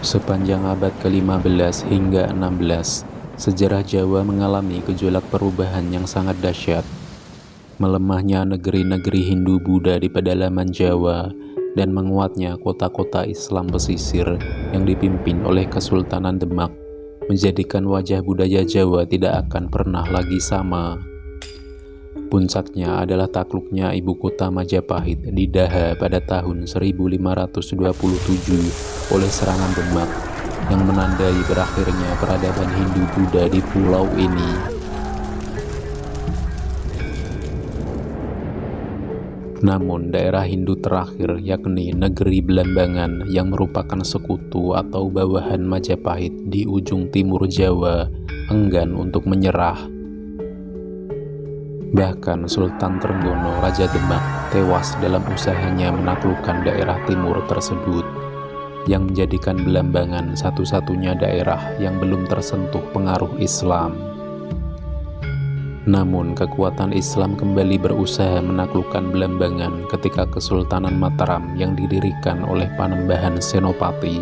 Sepanjang abad ke-15 hingga 16, sejarah Jawa mengalami gejolak perubahan yang sangat dahsyat. Melemahnya negeri-negeri Hindu-Buddha di pedalaman Jawa dan menguatnya kota-kota Islam pesisir yang dipimpin oleh Kesultanan Demak menjadikan wajah budaya Jawa tidak akan pernah lagi sama. Puncaknya adalah takluknya ibu kota Majapahit di Daha pada tahun 1527 oleh serangan Demak yang menandai berakhirnya peradaban Hindu-Buddha di pulau ini. Namun daerah Hindu terakhir yakni negeri Belambangan yang merupakan sekutu atau bawahan Majapahit di ujung timur Jawa enggan untuk menyerah. Bahkan Sultan Trenggono Raja Demak tewas dalam usahanya menaklukkan daerah timur tersebut, yang menjadikan Belambangan satu-satunya daerah yang belum tersentuh pengaruh Islam. Namun kekuatan Islam kembali berusaha menaklukkan Belambangan ketika Kesultanan Mataram yang didirikan oleh Panembahan Senopati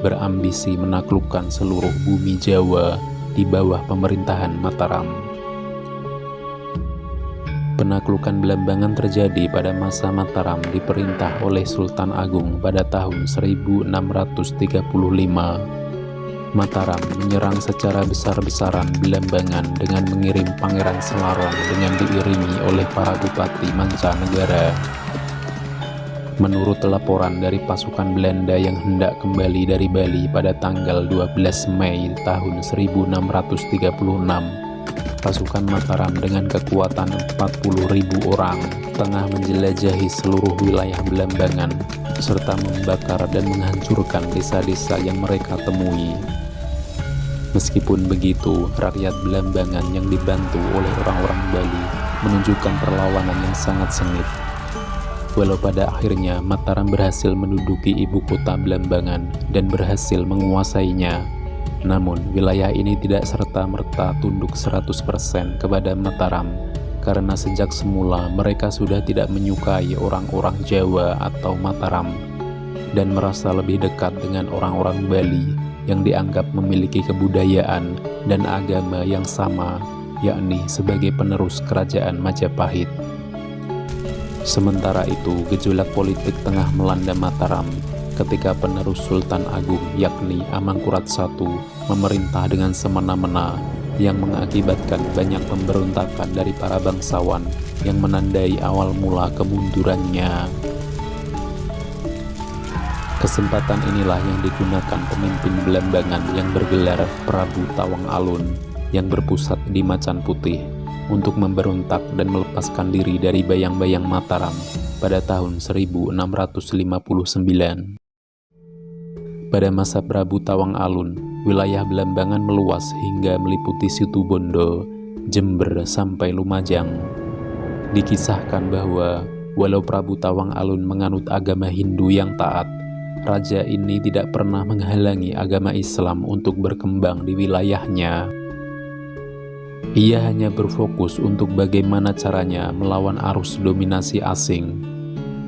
berambisi menaklukkan seluruh bumi Jawa di bawah pemerintahan Mataram. Penaklukan Belambangan terjadi pada masa Mataram diperintah oleh Sultan Agung pada tahun 1635. Mataram menyerang secara besar-besaran Belambangan dengan mengirim Pangeran Selarong dengan diiringi oleh para bupati mancanegara. Menurut laporan dari pasukan Belanda yang hendak kembali dari Bali pada tanggal 12 Mei tahun 1636, pasukan Mataram dengan kekuatan 40.000 orang tengah menjelajahi seluruh wilayah Belambangan serta membakar dan menghancurkan desa-desa yang mereka temui. Meskipun begitu, rakyat Belambangan yang dibantu oleh orang-orang Bali menunjukkan perlawanan yang sangat sengit. Walau pada akhirnya Mataram berhasil menduduki ibu kota Belambangan dan berhasil menguasainya, namun wilayah ini tidak serta-merta tunduk 100% kepada Mataram karena sejak semula mereka sudah tidak menyukai orang-orang Jawa atau Mataram dan merasa lebih dekat dengan orang-orang Bali yang dianggap memiliki kebudayaan dan agama yang sama, yakni sebagai penerus kerajaan Majapahit. Sementara itu, gejolak politik tengah melanda Mataram ketika penerus Sultan Agung yakni Amangkurat I memerintah dengan semena-mena yang mengakibatkan banyak pemberontakan dari para bangsawan yang menandai awal mula kemundurannya. Kesempatan inilah yang digunakan pemimpin Belambangan yang bergelar Prabu Tawang Alun yang berpusat di Macan Putih untuk memberontak dan melepaskan diri dari bayang-bayang Mataram pada tahun 1659. Pada masa Prabu Tawang Alun, wilayah Belambangan meluas hingga meliputi Situbondo, Jember, sampai Lumajang. Dikisahkan bahwa walau Prabu Tawang Alun menganut agama Hindu yang taat, raja ini tidak pernah menghalangi agama Islam untuk berkembang di wilayahnya. Ia hanya berfokus untuk bagaimana caranya melawan arus dominasi asing.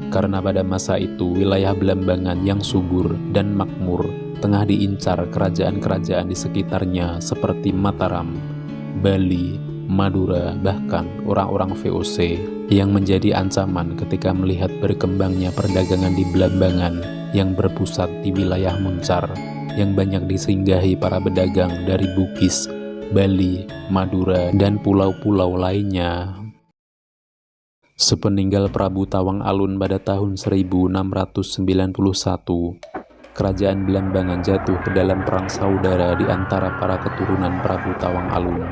Karena pada masa itu wilayah Belambangan yang subur dan makmur tengah diincar kerajaan-kerajaan di sekitarnya seperti Mataram, Bali, Madura, bahkan orang-orang VOC yang menjadi ancaman ketika melihat berkembangnya perdagangan di Belambangan yang berpusat di wilayah Muncar yang banyak disinggahi para pedagang dari Bugis, Bali, Madura, dan pulau-pulau lainnya. Sepeninggal Prabu Tawang Alun pada tahun 1691, kerajaan Belambangan jatuh ke dalam perang saudara di antara para keturunan Prabu Tawang Alun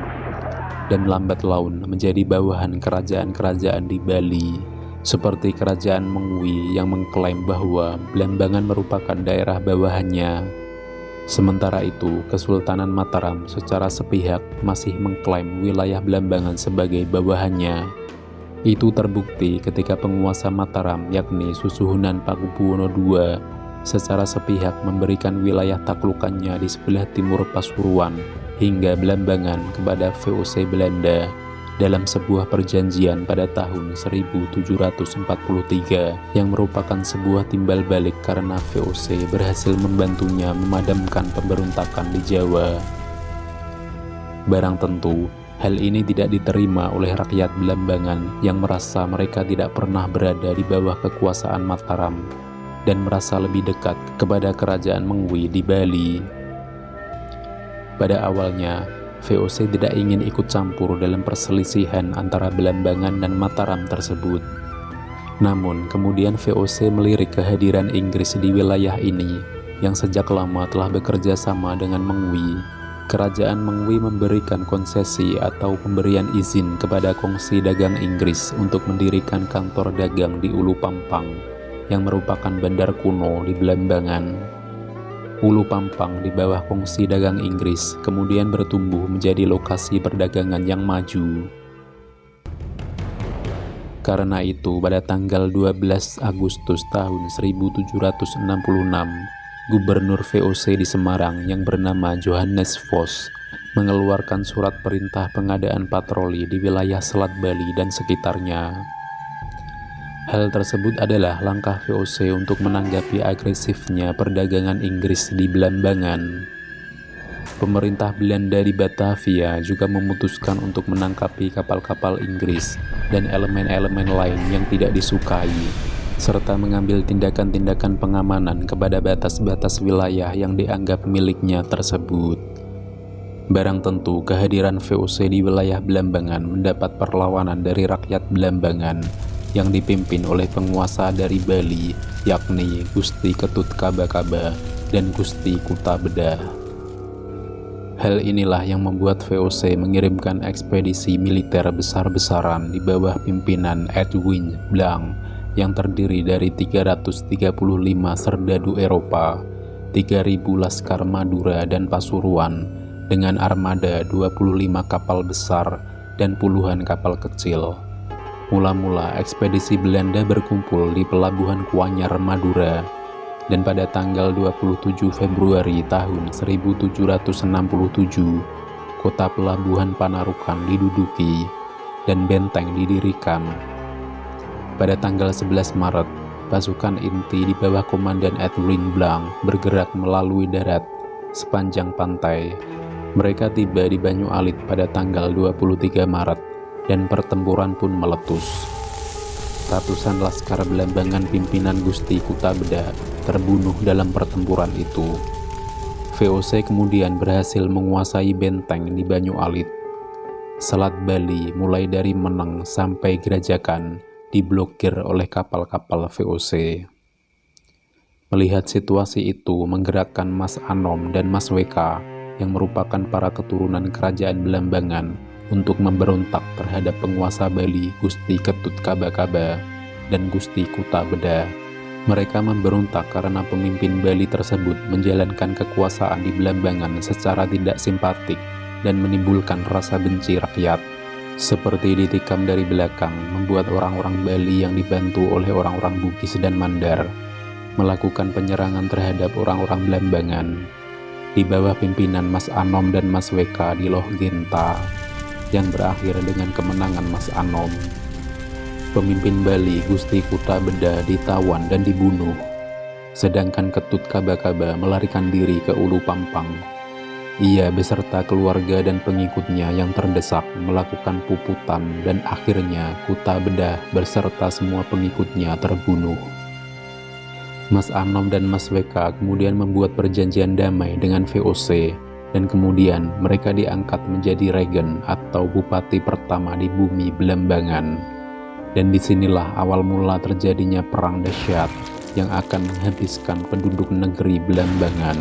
dan lambat laun menjadi bawahan kerajaan-kerajaan di Bali, seperti Kerajaan Mengwi yang mengklaim bahwa Belambangan merupakan daerah bawahannya. Sementara itu, Kesultanan Mataram secara sepihak masih mengklaim wilayah Belambangan sebagai bawahannya. Itu terbukti ketika penguasa Mataram yakni Susuhunan Pakubuwono II secara sepihak memberikan wilayah taklukannya di sebelah timur Pasuruan hingga Belambangan kepada VOC Belanda dalam sebuah perjanjian pada tahun 1743 yang merupakan sebuah timbal balik karena VOC berhasil membantunya memadamkan pemberontakan di Jawa. Barang tentu, hal ini tidak diterima oleh rakyat Belambangan yang merasa mereka tidak pernah berada di bawah kekuasaan Mataram dan merasa lebih dekat kepada kerajaan Mengwi di Bali. Pada awalnya, VOC tidak ingin ikut campur dalam perselisihan antara Belambangan dan Mataram tersebut. Namun, kemudian VOC melirik kehadiran Inggris di wilayah ini yang sejak lama telah bekerja sama dengan Mengwi. Kerajaan Mengwi memberikan konsesi atau pemberian izin kepada kongsi dagang Inggris untuk mendirikan kantor dagang di Ulu Pampang yang merupakan bandar kuno di Belambangan. Ulu Pampang di bawah kongsi dagang Inggris kemudian bertumbuh menjadi lokasi perdagangan yang maju. Karena itu, pada tanggal 12 Agustus tahun 1766, Gubernur VOC di Semarang yang bernama Johannes Vos mengeluarkan surat perintah pengadaan patroli di wilayah Selat Bali dan sekitarnya. Hal tersebut adalah langkah VOC untuk menanggapi agresifnya perdagangan Inggris di Belambangan. Pemerintah Belanda di Batavia juga memutuskan untuk menangkapi kapal-kapal Inggris dan elemen-elemen lain yang tidak disukai, serta mengambil tindakan-tindakan pengamanan kepada batas-batas wilayah yang dianggap miliknya tersebut. Barang tentu, kehadiran VOC di wilayah Belambangan mendapat perlawanan dari rakyat Belambangan yang dipimpin oleh penguasa dari Bali, yakni Gusti Ketut Kaba-Kaba dan Gusti Kuta Bedah. Hal inilah yang membuat VOC mengirimkan ekspedisi militer besar-besaran di bawah pimpinan Edwin Blanc yang terdiri dari 335 serdadu Eropa, 3.000 laskar Madura dan Pasuruan, dengan armada 25 kapal besar dan puluhan kapal kecil. Mula-mula ekspedisi Belanda berkumpul di Pelabuhan Kuanyar, Madura, dan pada tanggal 27 Februari tahun 1767, kota pelabuhan Panarukan diduduki dan benteng didirikan. Pada tanggal 11 Maret, pasukan inti di bawah komandan Edwin Blanc bergerak melalui darat sepanjang pantai. Mereka tiba di Banyu Alit pada tanggal 23 Maret. Dan pertempuran pun meletus. Ratusan laskar Belambangan pimpinan Gusti Kuta Bedah terbunuh dalam pertempuran itu. VOC kemudian berhasil menguasai benteng di Banyu Alit. Selat Bali mulai dari Meneng sampai Gerajakan diblokir oleh kapal-kapal VOC. Melihat situasi itu menggerakkan Mas Anom dan Mas Weka yang merupakan para keturunan kerajaan Belambangan untuk memberontak terhadap penguasa Bali Gusti Ketut Kaba-Kaba dan Gusti Kuta Bedah. Mereka memberontak karena pemimpin Bali tersebut menjalankan kekuasaan di Belambangan secara tidak simpatik dan menimbulkan rasa benci rakyat. Seperti ditikam dari belakang, membuat orang-orang Bali yang dibantu oleh orang-orang Bugis dan Mandar melakukan penyerangan terhadap orang-orang Belambangan di bawah pimpinan Mas Anom dan Mas Weka di Loh Genta, yang berakhir dengan kemenangan Mas Anom. Pemimpin Bali Gusti Kuta Bedah ditawan dan dibunuh, sedangkan Ketut Kaba-Kaba melarikan diri ke Ulu Pampang. Ia beserta keluarga dan pengikutnya yang terdesak melakukan puputan dan akhirnya Kuta Bedah beserta semua pengikutnya terbunuh. Mas Anom dan Mas Weka kemudian membuat perjanjian damai dengan VOC dan kemudian mereka diangkat menjadi regen atau bupati pertama di bumi Belambangan. Dan disinilah awal mula terjadinya perang dahsyat yang akan menghabiskan penduduk negeri Belambangan.